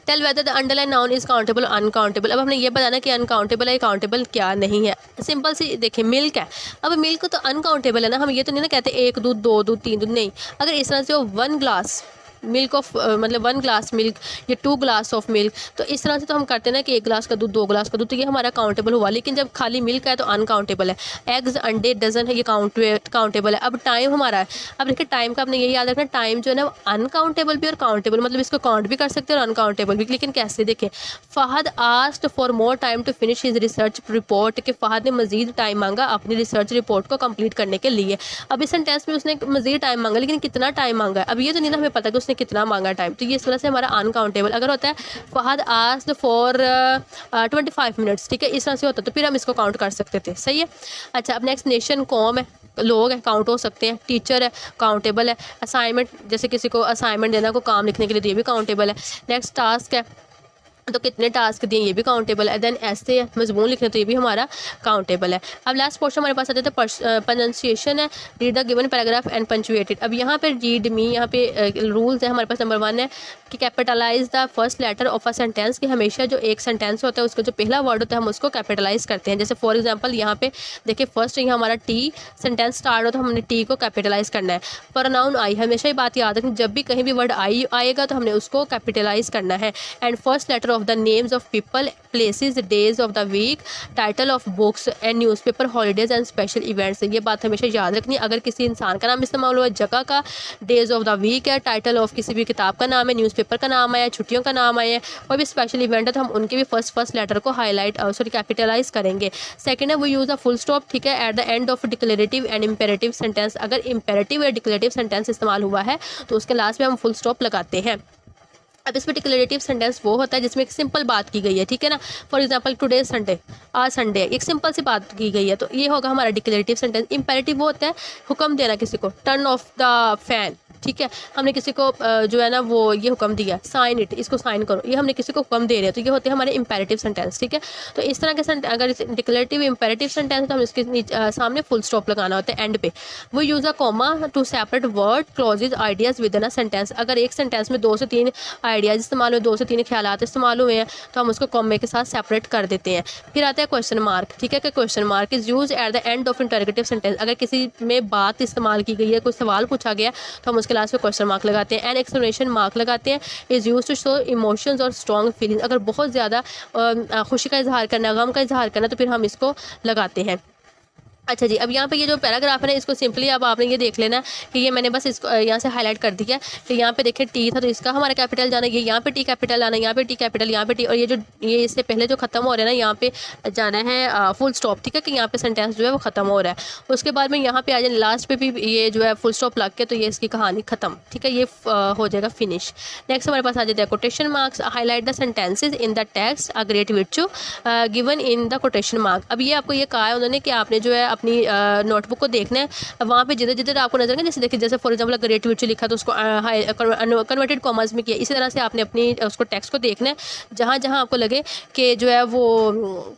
Tell whether the underline noun is countable uncountable. अब हमने ये बताना कि अनकाउंटेबल है, काउंटेबल क्या नहीं है। सिंपल सी देखिए मिल्क है, अब मिल्क तो अनकाउंटेबल है ना, हम ये तो नहीं ना कहते एक दूध, दो दूध, तीन दूध, नहीं। अगर इस तरह से वो 1 ग्लास मिल्क ऑफ मतलब 1 ग्लास मिल्क या 2 ग्लास ऑफ मिल्क, तो इस तरह से तो हम करते हैं ना कि 1 ग्लास का दूध, 2 ग्लास का दूध, तो ये हमारा काउंटेबल हुआ। लेकिन जब खाली मिल्क है तो अनकाउंटेबल है। एग्स, अंडे, डजन है, ये काउंटेबल है। अब टाइम हमारा है, अब देखिए टाइम का आपने ये याद रखना, टाइम जो है ना वो अनकाउंटेबल भी और काउंटेबल, मतलब इसको काउंट भी कर सकते हैं और अनकाउंटेबल भी। लेकिन कैसे देखें, Fahad asked for more time to finish his research report, कि फ़हद ने मजीद टाइम मांगा अपनी रिसर्च रिपोर्ट को कंप्लीट करने के लिए। अब इस सेंटेंस में उसने मजीद टाइम मांगा, लेकिन कितना टाइम मांगा है अब ये तो नहीं ना हमें पता कि उसने कितना मांगा टाइम, तो ये इस तरह से हमारा अनकाउंटेबल। अगर होता है फ़हद आस्क्ड फॉर 25 मिनट्स, ठीक है, इस तरह से होता तो फिर हम इसको काउंट कर सकते थे, सही है। अच्छा अब नेक्स्ट नेशन, कौम है, लोग हैं, काउंट हो सकते हैं। टीचर है, काउंटेबल है। असाइनमेंट, जैसे किसी को असाइनमेंट देना, को काम लिखने के लिए, तो ये भी काउंटेबल है। नेक्स्ट टास्क है, तो कितने टास्क दिए ये भी काउंटेबल है। देन ऐसे मजमून लिखने तो ये भी हमारा काउंटेबल है। अब लास्ट पोर्शन हमारे पास आ जाता है प्रोनाउंसिएशन है, read the given paragraph and punctuated. अब यहाँ पे रीड मी, यहाँ पे रूल्स है हमारे पास। नंबर 1 है कि capitalise the first letter of a sentence, कि हमेशा जो एक सेंटेंस होता है उसका जो पहला वर्ड होता है हम उसको कैपिटलाइज करते हैं। जैसे फॉर एग्जाम्पल यहाँ पे देखिए फर्स्ट यहाँ हमारा टी सेंटेंस स्टार्ट हो तो हमने टी को कैपिटलाइज करना है। प्रोनाउन आई, हमेशा ये बात याद रखें जब भी कहीं भी वर्ड आई आएगा तो हमने उसको कैपिटलाइज करना है। And first letter of the names of people, places, days of the week, title of books and newspaper, holidays and special events. ये बात हमेशा याद रखनी है। अगर किसी इंसान का नाम इस्तेमाल हुआ, जगह का, डेज ऑफ द वीक है, टाइटल ऑफ किसी भी किताब का नाम है, न्यूज़पेपर का नाम है, छुट्टियों का नाम है, कोई भी स्पेशल इवेंट है तो हम उनके भी फर्स्ट लेटर को हाईलाइट कैपिटलाइज करेंगे। सेकंड है वो यूज़ अ फुल स्टॉप, ठीक है, at the end of declarative and imperative sentence. अगर इंपेरेटिव या डिक्लेरेटिव सेंटेंस इस्तेमाल हुआ है तो उसके लास्ट में हम फुल स्टॉप लगाते हैं। अब इसमें डिक्लेरेटिव सेंटेंस वो होता है जिसमें एक सिंपल बात की गई है, ठीक है ना। फॉर एग्जांपल टुडे संडे, आज संडे, एक सिंपल सी बात की गई है तो ये होगा हमारा डिक्लेरेटिव सेंटेंस। इंपेरेटिव वो होता है हुक्म देना किसी को, टर्न ऑफ द फैन, ठीक है, हमने किसी को जो है ना वो ये हुक्म दिया, साइन इट, इसको साइन करो, ये हमने किसी को हुक्म दे रहे हैं तो ये होते हैं हमारे इंपेरेटिव सेंटेंस, ठीक है। तो इस तरह के अगर डिक्लेरेटिव इंपेरेटिव सेंटेंस तो हम इसके सामने फुल स्टॉप लगाना होता है एंड पे। वो use a comma two separate word clauses ideas with in a sentence. अगर एक सेंटेंस में 2 से 3 आइडियाज़ इस्तेमाल हुए, 2 से 3 ख्यालात इस्तेमाल हुए हैं तो हम उसको कॉमे के साथ सेपरेट कर देते हैं। फिर आता है क्वेश्चन मार्क, ठीक है, कि question mark is use at the end of interrogative sentence. अगर किसी में बात इस्तेमाल की गई है, कोई सवाल पूछा गया तो हम उसके लास्ट में क्वेश्चन मार्क लगाते हैं। एंड एक्सक्लेमेशन मार्क लगाते हैं, is use to show emotions और स्ट्रॉन्ग फीलिंग्स। अगर बहुत ज़्यादा खुशी का इजहार करना, गम का इजहार करना तो फिर हम इसको लगाते हैं। अच्छा जी, अब यहाँ पे ये जो पैराग्राफ है ना इसको सिंपली अब आपने ये देख लेना कि ये मैंने बस इसको यहाँ से हाईलाइट कर दिया कि यहाँ पे देखिए टी था तो इसका हमारा कैपिटल जाना, ये यहाँ पे टी कैपिटल आना, यहाँ पे टी कैपिटल, यहाँ पे टी, और ये इससे पहले जो खत्म हो रहा है ना यहाँ पे जाना है फुल स्टॉप, ठीक है, कि यहाँ पे सेंटेंस जो है वो खत्म हो रहा है। उसके बाद में यहाँ पे आ जाए लास्ट पे भी ये जो है फुल स्टॉप लग के तो ये इसकी कहानी खत्म, ठीक है, ये हो जाएगा फिनिश। नेक्स्ट हमारे पास आ जाता है quotation marks, highlight the sentences in the text a great विर्चू given in the quotation mark. अब ये आपको ये कहा है उन्होंने कि आपने जो है अपनी नोटबुक को देखना है, वहाँ पे जिधर जिधर आपको नजर आएगा, जैसे देखिए जैसे फॉर एग्जांपल ग्रेट विर्चू लिखा तो उसको कन्वर्टेड कॉमर्स में किया, इसी तरह से आपने अपनी उसको टेक्स्ट को देखना है। जहाँ जहाँ आपको लगे कि जो है वो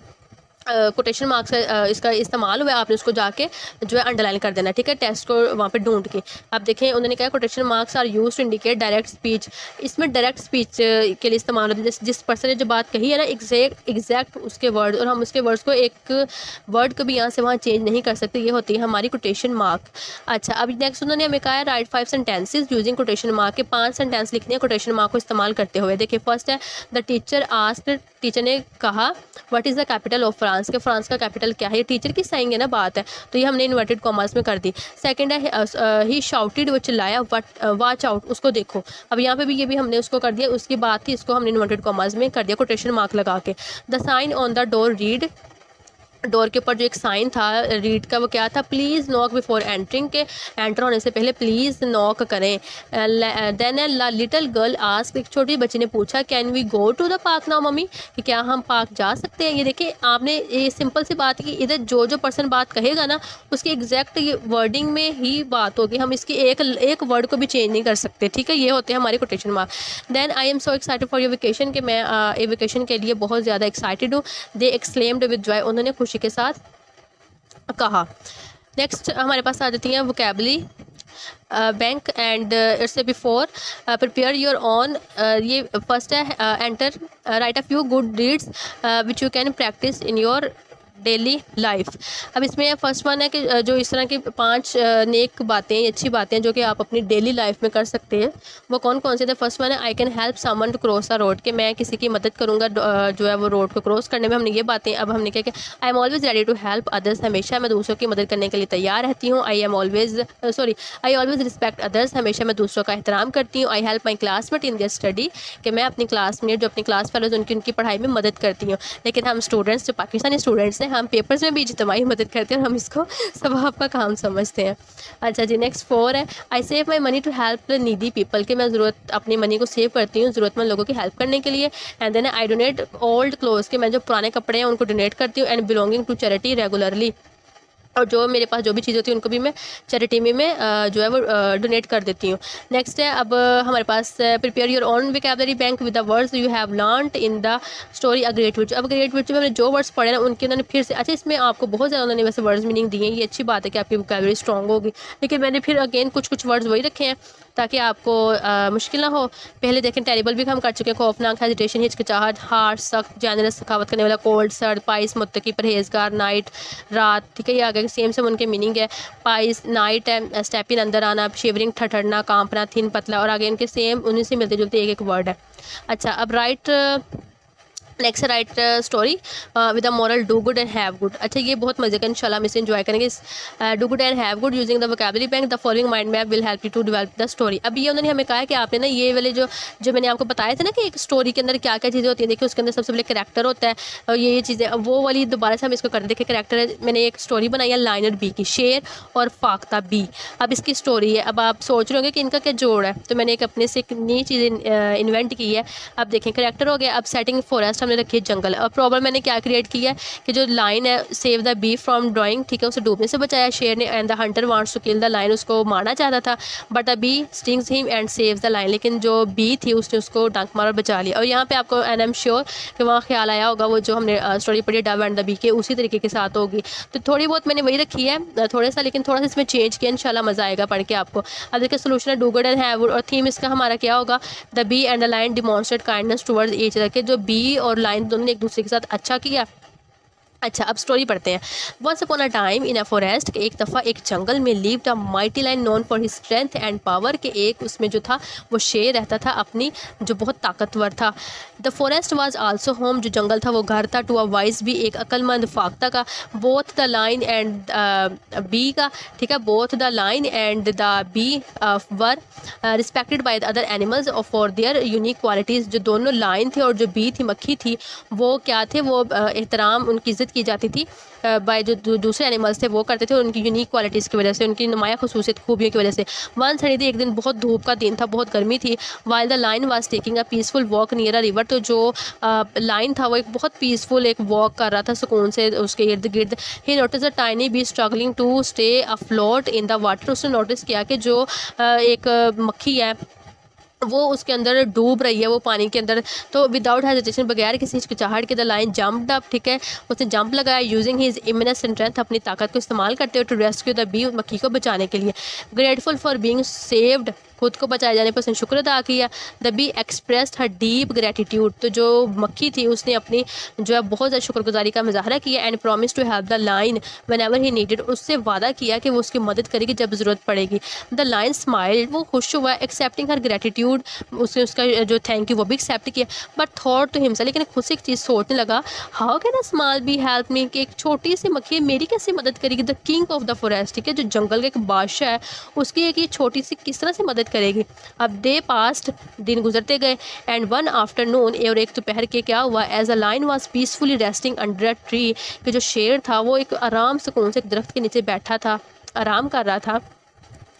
कोटेशन मार्क्स का इसका इस्तेमाल हुआ है आपने उसको जाके जो है अंडरलाइन कर देना, ठीक है, टेक्स्ट को वहाँ पे ढूंढ के। अब देखें उन्होंने कहा quotation marks are use to indicate direct speech. इसमें डायरेक्ट स्पीच के लिए इस्तेमाल होता है, जिस पर्सन ने जो बात कही है ना एग्जैक्ट उसके वर्ड, और हम उसके वर्ड्स को एक वर्ड को भी यहाँ से वहाँ चेंज नहीं कर सकते, ये होती है हमारी कोटेशन मार्क। अच्छा, अब नेक्स्ट उन्होंने हमें कहा है right 5 sentences using quotation mark, के 5 सेंटेंस लिखने हैं कोटेशन मार्क को इस्तेमाल करते हुए। देखिए फर्स्ट है द टीचर आस्क्ड, टीचर ने कहा what is the capital of France, के फ्रांस का कैपिटल क्या है, ये टीचर की saying है ना बात है तो ये हमने इन्वर्टेड कॉमर्स में कर दी। सेकंड है ही शाउटेड, वो चिल्लाया, वॉच आउट, उसको देखो। अब यहाँ पे भी ये भी हमने उसको कर दिया, उसकी बात थी, इसको हमने इन्वर्टेड कॉमर्स में कर दिया कोटेशन मार्क लगा के। The sign on the door read, door के ऊपर जो एक साइन था रीड का वो क्या था, प्लीज़ नॉक बिफोर एंटरिंग, के एंटर होने से पहले प्लीज़ नॉक करें। देन लिटिल गर्ल आस्क, एक छोटी बच्ची ने पूछा can we go to the park now mummy, कि क्या हम पार्क जा सकते हैं। ये देखिए आपने ये सिंपल सी बात की, इधर जो पर्सन बात कहेगा ना उसकी एग्जैक्ट वर्डिंग में ही बात होगी, हम इसकी एक वर्ड को भी चेंज नहीं कर सकते, ठीक है, ये होते हैं हमारे quotation mark. Then I am so excited for your vacation, कि मैं ये वेकेशन के लिए बहुत ज़्यादा एक्साइटेड हूँ। दे एक्सक्लेम्ड विद जॉय, उन्होंने खुशी के साथ कहा। नेक्स्ट हमारे पास आ जाती हैं vocabulary, bank and it's before, prepare your on, ये फर्स्ट है enter, right a few good deeds which you can practice in your daily life. अब इसमें फर्स्ट वन है कि जो इस तरह की 5 नेक बातें, अच्छी बातें जो कि आप अपनी डेली लाइफ में कर सकते हैं, वो कौन कौन से थे। फर्स्ट वन है I can help someone to cross the road, कि मैं किसी की मदद करूँगा जो है वो रोड को क्रॉस करने में, हमने ये बातें। अब हमने क्या किया, I am always ready to help others, हमेशा मैं दूसरों की मदद करने के लिए तैयार रहती हूँ। आई ऑलवेज रिस्पेक्ट अदर्स, हमेशा मैं दूसरों का एहतराम करती हूँ। I help my classmate in their study, कि मैं अपनी क्लासमेट जो अपनी क्लास फेलोज उनकी पढ़ाई में मदद करती हूँ। लेकिन हम स्टूडेंट्स जो पाकिस्तानी स्टूडेंट्स हैं हम पेपर्स में भी इज्तिमाई मदद करते हैं और हम इसको सवाब का काम समझते हैं। अच्छा जी, नेक्स्ट 4 है I save my money to help needy people, कि मैं अपनी मनी को सेव करती हूँ ज़रूरतमंद लोगों की हेल्प करने के लिए। And then I donate old clothes, कि मैं जो पुराने कपड़े हैं उनको डोनेट करती हूँ। And belonging to charity regularly, और जो मेरे पास जो भी चीज़ होती है उनको भी मैं चैरिटी में जो है वो डोनेट कर देती हूँ। नेक्स्ट है अब हमारे पास prepare your own vocabulary bank with the words you have learned in the story a great witch. अब ग्रेट विच में मैंने जो वर्ड्स पढ़े ना उनके उन्होंने फिर से, अच्छा इसमें आपको बहुत ज़्यादा उन्होंने वैसे वर्ड्स मीनिंग दिए हैं, ये अच्छी बात है कि आपकी वोकैबुलरी स्ट्रॉन्ग होगी, लेकिन मैंने फिर अगेन कुछ वर्ड्स वही रखे हैं ताकि आपको मुश्किल ना हो। पहले देखें टेरिबल भी हम कर चुके हैं, खौफनाक, हेजिटेशन, हिचकिचाहट, हार्श, सख्त, जानरस, सखावत करने वाला, कोल्ड, सर्द, पाइस, मुत्तकी, परहेजगार, नाइट, रात, ठीक है, ये आगे सेम उनके मीनिंग है। पाइस नाइट है, स्टेपिन अंदर आना, शेवरिंग ठठरना, कांपना, थिन पतला, और आगे इनके सेम उन्हीं से मिलते जुलते एक वर्ड है। अच्छा अब next right story with the moral do good and have good. अच्छा ये बहुत मजे का इंशाल्लाह हम इसे एंजॉय करेंगे। Do good and have good using the vocabulary bank the following mind map will help you to develop the story. अब ये उन्होंने हमें कहा है कि आपने ना ये वाले जो मैंने आपको बताया था ना कि एक स्टोरी के अंदर क्या क्या चीज़ें होती हैं, देखिए उसके अंदर सबसे पहले करैक्टर होता है और ये चीज़ें, अब वो वाली दोबारा से हम इसको कर देखिए करैक्टर है। मैंने एक स्टोरी बनाई है लाइनर बी की, शेर और फाख्ता बी। अब इसकी स्टोरी है, अब आप सोच रहे होंगे कि इनका क्या जोड़ है, तो मैंने एक अपने से एक नई चीज़ इन्वेंट की है। अब देखें करैक्टर हो गया, अब सेटिंग फॉरेस्ट हमने रखी है जंगल। और प्रॉब्लम मैंने क्या क्रिएट किया है कि जो लाइन है save the bee from drowning, ठीक है, उसे डूबने से बचाया शेर ने, and the hunter wants to kill the lion, उसको मारना चाहता था, but the bee stings him and saves the lion, लेकिन जो बी थी उसने उसको डंक मार और बचा लिया। और यहाँ पे आपको एंड आई एम श्योर कि वहाँ ख्याल आया होगा वो जो हमने स्टोरी पढ़ी डव एंड द बी के, उसी तरीके के साथ होगी। तो थोड़ी बहुत मैंने वही रखी है थोड़ा सा, लेकिन थोड़ा सा इसमें चेंज किया, इंशाल्लाह मज़ा आएगा पढ़ के आपको। अब देखिए सोल्यूशन है do good and have good, और थीम इसका हमारा क्या होगा, the bee and the lion demonstrate kindness towards each other, के जो बी और लाइन दोनों ने एक दूसरे के साथ अच्छा किया। अच्छा अब स्टोरी पढ़ते हैं। Once upon a time in a forest, एक दफ़ा एक जंगल में lived a mighty lion known for his strength and power, के एक उसमें जो था वो शेर रहता था अपनी जो बहुत ताकतवर था। The forest was also home, जो जंगल था वो घर था, टू अ वाइज भी, एक अक्लमंद फाख्ता का, both the lion and bee का, ठीक है, both the lion and the bee were respected by the other animals for their unique qualities. जो दोनों लाइन थे और जो बी थी मक्खी थी वो क्या थे, वो एहतराम उनकी इज़्ज़त की जाती थी बाय जो दूसरे एनिमल्स थे वो करते थे, उनकी यूनिक क्वालिटीज़ की वजह से, उनकी नुमाया खसूसियत खूबियों की वजह से। वन सनी थी, एक दिन बहुत धूप का दिन था, बहुत गर्मी थी। While the line was taking a peaceful walk near a river, तो जो लाइन था वो एक बहुत पीसफुल एक वॉक कर रहा था सुकून से उसके इर्द गिर्द। He notice a tiny bee struggling to stay afloat in the water, उसने नोटिस किया कि जो एक मक्खी है वो उसके अंदर डूब रही है, वो पानी के अंदर। तो विदाउट हेजिटेशन, बगैर किसी हिचकिचाहट के, द लाइन जंप्ड अप, ठीक है, उसने जंप लगाया, यूजिंग हिज इमिनेंस स्ट्रेंथ, अपनी ताकत को इस्तेमाल करते हुए, टू रेस्क्यू द बी, मक्खी को बचाने के लिए। ग्रेटफुल फॉर बीइंग सेव्ड, खुद को बचाए जाने पर उसने शुक्र अदा किया। The be expressed her deep gratitude, तो जो मक्खी थी उसने अपनी जो है बहुत ज़्यादा शुक्रगुजारी का मुजाहरा किया। And promise to help the lion whenever he needed, उससे वादा किया कि वो उसकी मदद करेगी जब ज़रूरत पड़ेगी। द लाइन स्माइल, वो खुश हुआ, एक्सेप्टिंग हर ग्रेटिट्यूड, उसने उसका जो थैंक यू वो भी एक्सेप्ट किया। बट थॉट टू हिमसेल्फ, लेकिन खुद से एक चीज़ सोचने लगा, how can a small B help me, कि एक छोटी सी मक्खी मेरी कैसे मदद करेगी। The king of the forest, ठीक है, जो जंगल का एक बादशाह है, उसकी एक ये छोटी सी किस तरह से मदद करेगी। अब डे पास्ट, दिन गुजरते गए, एंड वन आफ्टरनून, और एक दोपहर के क्या हुआ, as a lion was peacefully resting under a tree, कि जो शेर था वो एक आराम सुकून से एक दरख्त के नीचे बैठा था, आराम कर रहा था।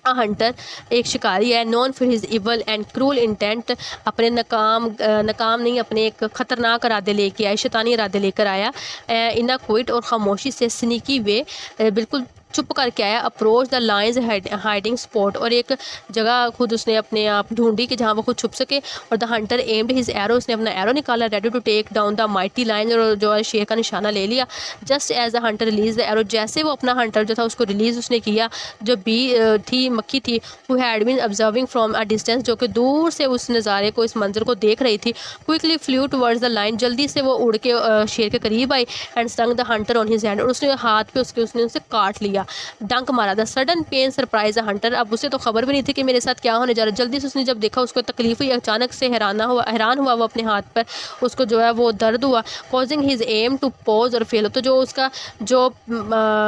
अ हंटर, एक शिकारी है, non for his evil and cruel intent, अपने नाकाम नहीं, अपने एक ख़तरनाक इरादे लेके आया, शैतानी इरादे लेकर आया। इन अ क्विट, और खामोशी से, स्नीकी वे, बिल्कुल चुप करके आया। Approach the lines hiding spot, और एक जगह खुद उसने अपने आप ढूंढी कि जहाँ वो खुद छुप सके। और the hunter aimed his arrow, उसने अपना एरो निकाला, ready to take down the mighty lion, और जो है शेर का निशाना ले लिया। Just as the hunter release the arrow, जैसे वो अपना हंटर जो था उसको रिलीज़ उसने किया, जो बी थी मक्खी थी, who had been observing from a distance, जो कि दूर से उस नज़ारे को, इस मंजर को देख रही थी, quickly flew towards the line, जल्दी से वो उड़ के शेर के करीब आई। And stung the hunter on his hand, और उसने हाथ पे उसने उसे काट लिया, डंक मारा। The sudden pain surprise the hunter, अब उसे तो खबर भी नहीं थी कि मेरे साथ क्या होने जा रहा है। जल्दी से उसने जब देखा, उसको तकलीफ हुई, अचानक से हैरान हुआ वो अपने हाथ पर, उसको जो है वो दर्द हुआ। Causing his aim to pause और फेल, तो जो उसका जो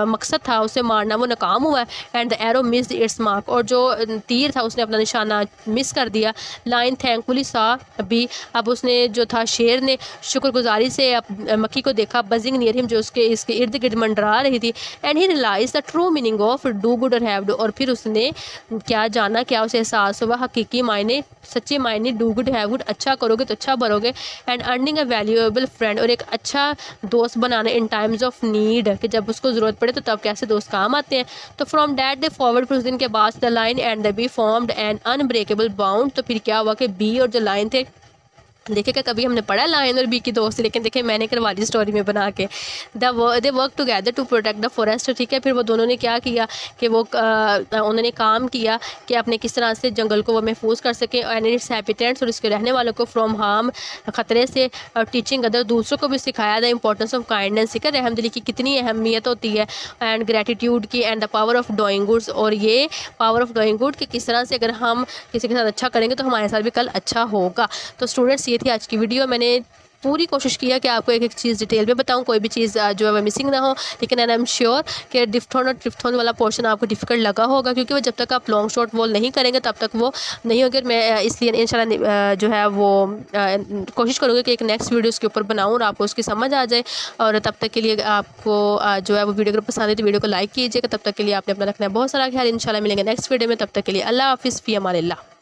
मकसद था उसे मारना वो नाकाम हुआ। And the arrow missed it's mark, और जो तीर था उसने अपना निशाना मिस कर दिया। लाइन थैंकफुली सा बी, अब उसने जो था शेर ने शुक्रगुजारी से मक्खी को देखा, बजिंग नियर हिम, जो इसके इर्द गिर्द मंडरा रही थी। And he realize the true meaning of do good और हैव डू, और फिर उसने क्या जाना, क्या उसे एहसास हुआ हकीकी मायने, सच्चे मायने डू गुड हैव गुड, अच्छा करोगे तो अच्छा भरोगे, and earning a valuable friend, और एक अच्छा दोस्त बनाना इन टाइम्स ऑफ नीड, कि जब उसको ज़रूरत पड़े तो तब कैसे दोस्त काम आते हैं। तो फ्रॉम डैट डे फॉरवर्ड, फिर उस दिन के बाद the lion and the be formed an unbreakable bound, तो फिर क्या हुआ कि बी और जो लाइन थे, देखिए क्या कभी हमने पढ़ा लायन और बी की दोस्ती, लेकिन देखिए मैंने करवा दी स्टोरी में बना के। They work together to protect the forest, ठीक है। फिर वो दोनों ने क्या किया कि वो उन्होंने काम किया कि अपने किस तरह से जंगल को वो महफूज कर सकें, एंड इट्स हैबिटेंट्स, और इसके रहने वालों को फ्रॉम हार्म, ख़तरे से, और टीचिंग अदर, दूसरों को भी सिखाया द इंपॉर्टेंस ऑफ काइंडनेस, ठीक है, रहमदिली की कितनी अहमियत होती है, एंड ग्रेटिट्यूड की, and the power of doing goods, और ये पावर ऑफ डूइंग गुड कि किस तरह से अगर हम किसी के साथ अच्छा करेंगे तो हमारे साथ भी कल अच्छा होगा। तो स्टूडेंट्स ये थी आज की वीडियो। मैंने पूरी कोशिश किया कि आपको एक एक चीज़ डिटेल में बताऊं, कोई भी चीज़ जो है वो मिसिंग ना हो, लेकिन आई एम श्योर कि डिफ्थोन और ट्रिफ्थोन वाला पोर्शन आपको डिफ़िकल्ट लगा होगा, क्योंकि वो जब तक आप लॉन्ग शॉर्ट वॉल नहीं करेंगे तब तक वो नहीं होगी। मैं इसलिए इंशाल्लाह जो है वो कोशिश करूँगी कि एक नेक्स्ट वीडियो उसके ऊपर बनाऊँ और आपको उसकी समझ आ जाए। और तब तक के लिए आपको जो है वो वीडियो अगर पसंद है तो वीडियो को लाइक कीजिएगा। तब तक के लिए आपने अपना रखना है बहुत सारा ख्याल। इंशाल्लाह मिलेंगे नेक्स्ट वीडियो में, तब तक के लिए अल्लाह हाफिज़, फ़ी अमानिल्लाह।